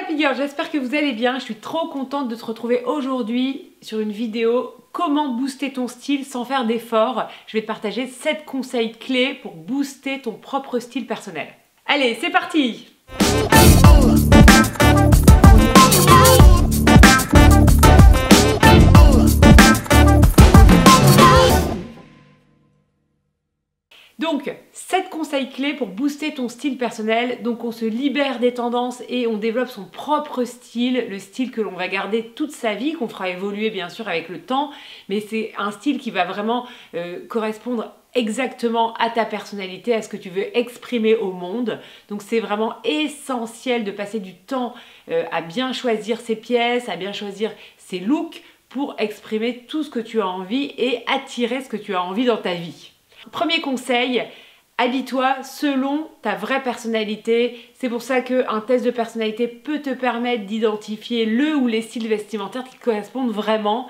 Happy Girl, j'espère que vous allez bien. Je suis trop contente de te retrouver aujourd'hui sur une vidéo comment booster ton style sans faire d'efforts. Je vais te partager 7 conseils clés pour booster ton propre style personnel. Allez, c'est parti! Donc, 7 conseils clés pour booster ton style personnel. Donc, on se libère des tendances et on développe son propre style, le style que l'on va garder toute sa vie, qu'on fera évoluer bien sûr avec le temps, mais c'est un style qui va vraiment correspondre exactement à ta personnalité, à ce que tu veux exprimer au monde. Donc, c'est vraiment essentiel de passer du temps à bien choisir ses pièces, à bien choisir ses looks pour exprimer tout ce que tu as envie et attirer ce que tu as envie dans ta vie. Premier conseil, habille-toi selon ta vraie personnalité. C'est pour ça qu'un test de personnalité peut te permettre d'identifier le ou les styles vestimentaires qui correspondent vraiment.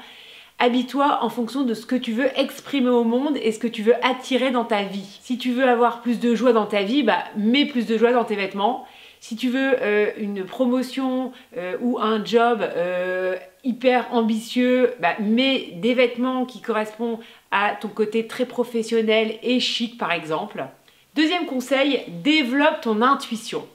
Habille-toi en fonction de ce que tu veux exprimer au monde et ce que tu veux attirer dans ta vie. Si tu veux avoir plus de joie dans ta vie, mets plus de joie dans tes vêtements. Si tu veux une promotion ou un job hyper ambitieux, mets des vêtements qui correspondent à ton côté très professionnel et chic par exemple. Deuxième conseil, développe ton intuition.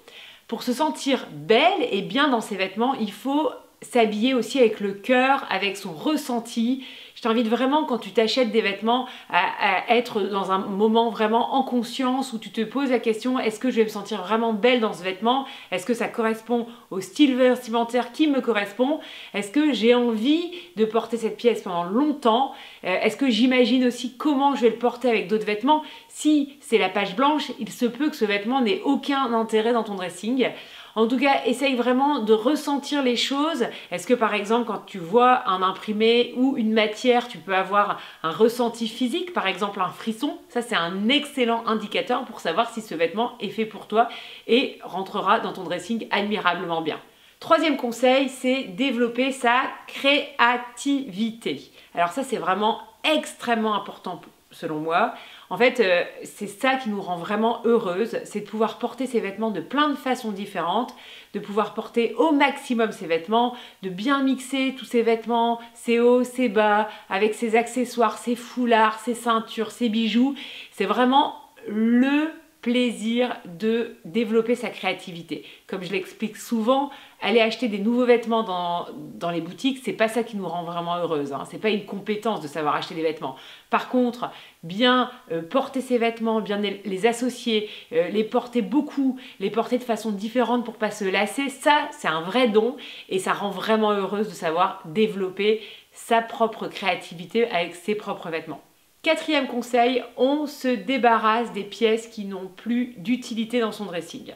Pour se sentir belle et bien dans ses vêtements, il faut s'habiller aussi avec le cœur, avec son ressenti. Je t'invite vraiment quand tu t'achètes des vêtements à être dans un moment vraiment en conscience où tu te poses la question, est-ce que je vais me sentir vraiment belle dans ce vêtement? Est-ce que ça correspond au style vestimentaire qui me correspond? Est-ce que j'ai envie de porter cette pièce pendant longtemps? Est-ce que j'imagine aussi comment je vais le porter avec d'autres vêtements? Si c'est la page blanche, il se peut que ce vêtement n'ait aucun intérêt dans ton dressing. En tout cas, essaye vraiment de ressentir les choses. Est-ce que par exemple, quand tu vois un imprimé ou une matière, tu peux avoir un ressenti physique, par exemple un frisson? Ça, c'est un excellent indicateur pour savoir si ce vêtement est fait pour toi et rentrera dans ton dressing admirablement bien. Troisième conseil, c'est développer sa créativité. Alors ça, c'est vraiment extrêmement important selon moi. En fait, c'est ça qui nous rend vraiment heureuses, c'est de pouvoir porter ces vêtements de plein de façons différentes, de pouvoir porter au maximum ces vêtements, de bien mixer tous ces vêtements, ses hauts, ses bas, avec ses accessoires, ses foulards, ses ceintures, ses bijoux. C'est vraiment le plaisir de développer sa créativité. Comme je l'explique souvent, aller acheter des nouveaux vêtements dans les boutiques, c'est pas ça qui nous rend vraiment heureuses. C'est pas une compétence de savoir acheter des vêtements. Par contre, bien porter ses vêtements, bien les associer, les porter beaucoup, les porter de façon différente pour pas se lasser, ça c'est un vrai don et ça rend vraiment heureuse de savoir développer sa propre créativité avec ses propres vêtements. Quatrième conseil, on se débarrasse des pièces qui n'ont plus d'utilité dans son dressing.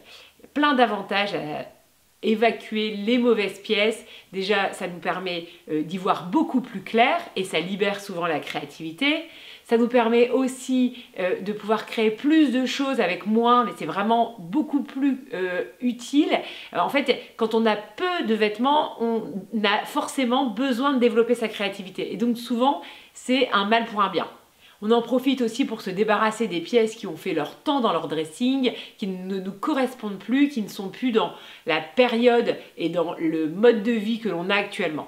Plein d'avantages à évacuer les mauvaises pièces. Déjà, ça nous permet d'y voir beaucoup plus clair et ça libère souvent la créativité. Ça nous permet aussi de pouvoir créer plus de choses avec moins, mais c'est vraiment beaucoup plus utile. En fait, quand on a peu de vêtements, on a forcément besoin de développer sa créativité. Et donc souvent, c'est un mal pour un bien. On en profite aussi pour se débarrasser des pièces qui ont fait leur temps dans leur dressing, qui ne nous correspondent plus, qui ne sont plus dans la période et dans le mode de vie que l'on a actuellement.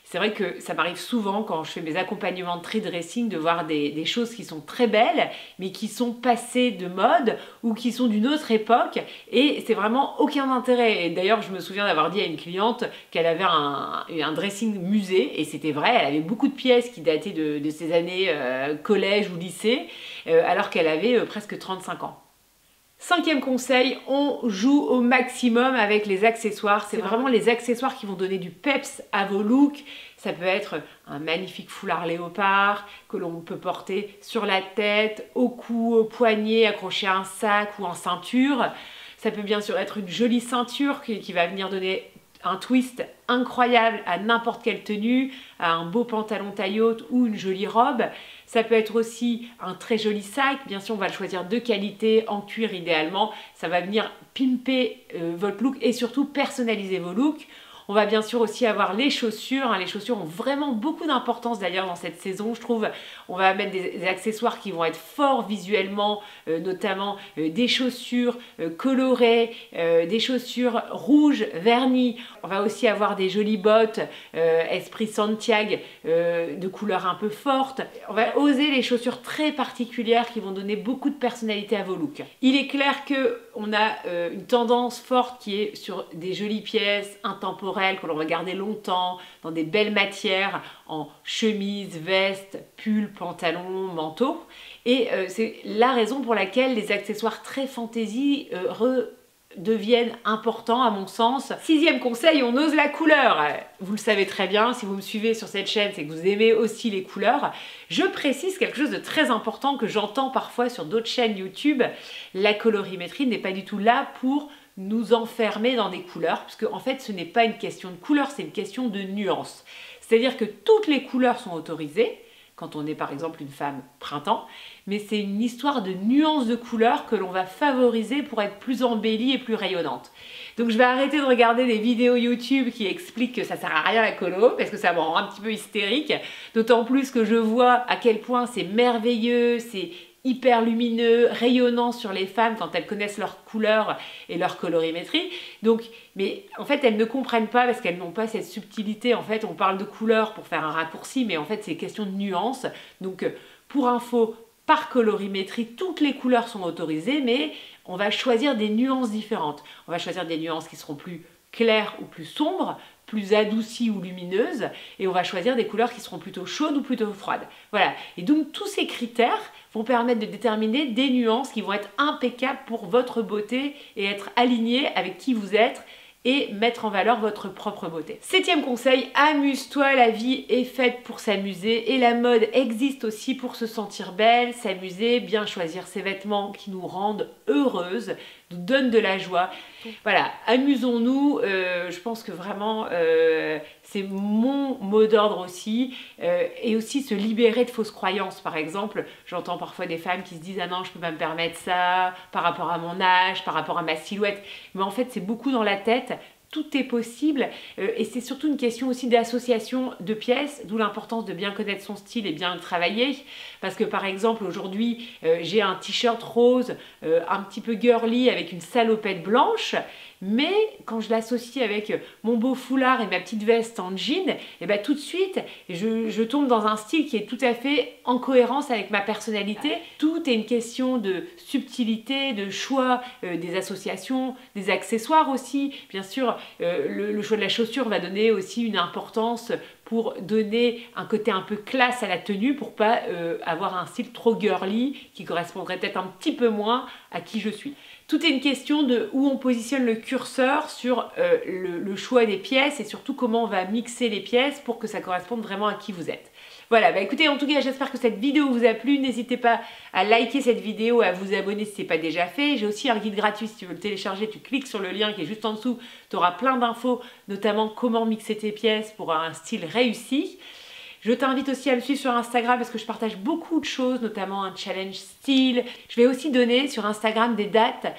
C'est vrai que ça m'arrive souvent quand je fais mes accompagnements de tri dressing de voir des choses qui sont très belles mais qui sont passées de mode ou qui sont d'une autre époque et c'est vraiment aucun intérêt. Et d'ailleurs je me souviens d'avoir dit à une cliente qu'elle avait un dressing musée et c'était vrai, elle avait beaucoup de pièces qui dataient de ses années collège ou lycée alors qu'elle avait presque 35 ans. Cinquième conseil, on joue au maximum avec les accessoires. C'est vraiment les accessoires qui vont donner du peps à vos looks. Ça peut être un magnifique foulard léopard que l'on peut porter sur la tête, au cou, au poignet, accroché à un sac ou en ceinture. Ça peut bien sûr être une jolie ceinture qui va venir donner un twist incroyable à n'importe quelle tenue, à un beau pantalon taille haute ou une jolie robe. Ça peut être aussi un très joli sac, bien sûr on va le choisir de qualité, en cuir idéalement. Ça va venir pimper votre look et surtout personnaliser vos looks. On va bien sûr aussi avoir les chaussures. Les chaussures ont vraiment beaucoup d'importance d'ailleurs dans cette saison, je trouve. On va mettre des accessoires qui vont être forts visuellement, notamment des chaussures colorées, des chaussures rouges, vernies. On va aussi avoir des jolies bottes Esprit Santiago de couleurs un peu fortes. On va oser les chaussures très particulières qui vont donner beaucoup de personnalité à vos looks. Il est clair qu'on a une tendance forte qui est sur des jolies pièces intemporelles que l'on va garder longtemps, dans des belles matières, en chemise, veste, pull, pantalon, manteau. Et c'est la raison pour laquelle les accessoires très fantaisie deviennent importants à mon sens. 6e conseil, on ose la couleur. Vous le savez très bien, si vous me suivez sur cette chaîne, c'est que vous aimez aussi les couleurs. Je précise quelque chose de très important que j'entends parfois sur d'autres chaînes YouTube. La colorimétrie n'est pas du tout là pour nous enfermer dans des couleurs, parce qu'en fait ce n'est pas une question de couleur, c'est une question de nuance. C'est-à-dire que toutes les couleurs sont autorisées, quand on est par exemple une femme printemps, mais c'est une histoire de nuances de couleurs que l'on va favoriser pour être plus embellie et plus rayonnante. Donc je vais arrêter de regarder des vidéos YouTube qui expliquent que ça sert à rien la colo, parce que ça me rend un petit peu hystérique, d'autant plus que je vois à quel point c'est merveilleux, c'est hyper lumineux, rayonnant sur les femmes quand elles connaissent leurs couleurs et leur colorimétrie. Donc, mais en fait, elles ne comprennent pas parce qu'elles n'ont pas cette subtilité. En fait, on parle de couleurs pour faire un raccourci, mais en fait, c'est question de nuances. Donc, pour info, par colorimétrie, toutes les couleurs sont autorisées, mais on va choisir des nuances différentes. On va choisir des nuances qui seront plus claires ou plus sombres, plus adoucies ou lumineuses, et on va choisir des couleurs qui seront plutôt chaudes ou plutôt froides. Voilà, et donc tous ces critères vont permettre de déterminer des nuances qui vont être impeccables pour votre beauté et être alignées avec qui vous êtes et mettre en valeur votre propre beauté. 7e conseil, amuse-toi, la vie est faite pour s'amuser et la mode existe aussi pour se sentir belle, s'amuser, bien choisir ses vêtements qui nous rendent heureuses, nous donnent de la joie. Voilà, amusons-nous, je pense que vraiment c'est mon mot d'ordre aussi, et aussi se libérer de fausses croyances. Par exemple, j'entends parfois des femmes qui se disent « Ah non, je peux pas me permettre ça, par rapport à mon âge, par rapport à ma silhouette », mais en fait c'est beaucoup dans la tête. Tout est possible et c'est surtout une question aussi d'association de pièces, d'où l'importance de bien connaître son style et bien le travailler. Parce que par exemple aujourd'hui j'ai un t-shirt rose un petit peu girly avec une salopette blanche, mais quand je l'associe avec mon beau foulard et ma petite veste en jean, et ben tout de suite je tombe dans un style qui est tout à fait en cohérence avec ma personnalité. Tout est une question de subtilité, de choix des associations, des accessoires aussi. Bien sûr, le choix de la chaussure va donner aussi une importance pour donner un côté un peu classe à la tenue, pour pas avoir un style trop girly qui correspondrait peut-être un petit peu moins à qui je suis. Tout est une question de où on positionne le curseur sur le choix des pièces et surtout comment on va mixer les pièces pour que ça corresponde vraiment à qui vous êtes. Voilà, bah écoutez, en tout cas, j'espère que cette vidéo vous a plu. N'hésitez pas à liker cette vidéo, à vous abonner si ce n'est pas déjà fait. J'ai aussi un guide gratuit, si tu veux le télécharger, tu cliques sur le lien qui est juste en dessous. Tu auras plein d'infos, notamment comment mixer tes pièces pour un style réussi. Je t'invite aussi à me suivre sur Instagram parce que je partage beaucoup de choses, notamment un challenge style. Je vais aussi donner sur Instagram des dates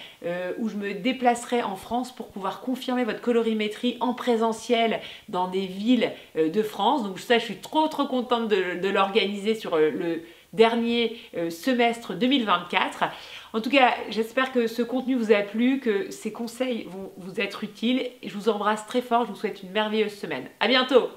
où je me déplacerai en France pour pouvoir confirmer votre colorimétrie en présentiel dans des villes de France. Donc ça, je suis trop contente de l'organiser sur le dernier semestre 2024. En tout cas, j'espère que ce contenu vous a plu, que ces conseils vont vous être utiles. Je vous embrasse très fort, je vous souhaite une merveilleuse semaine. À bientôt!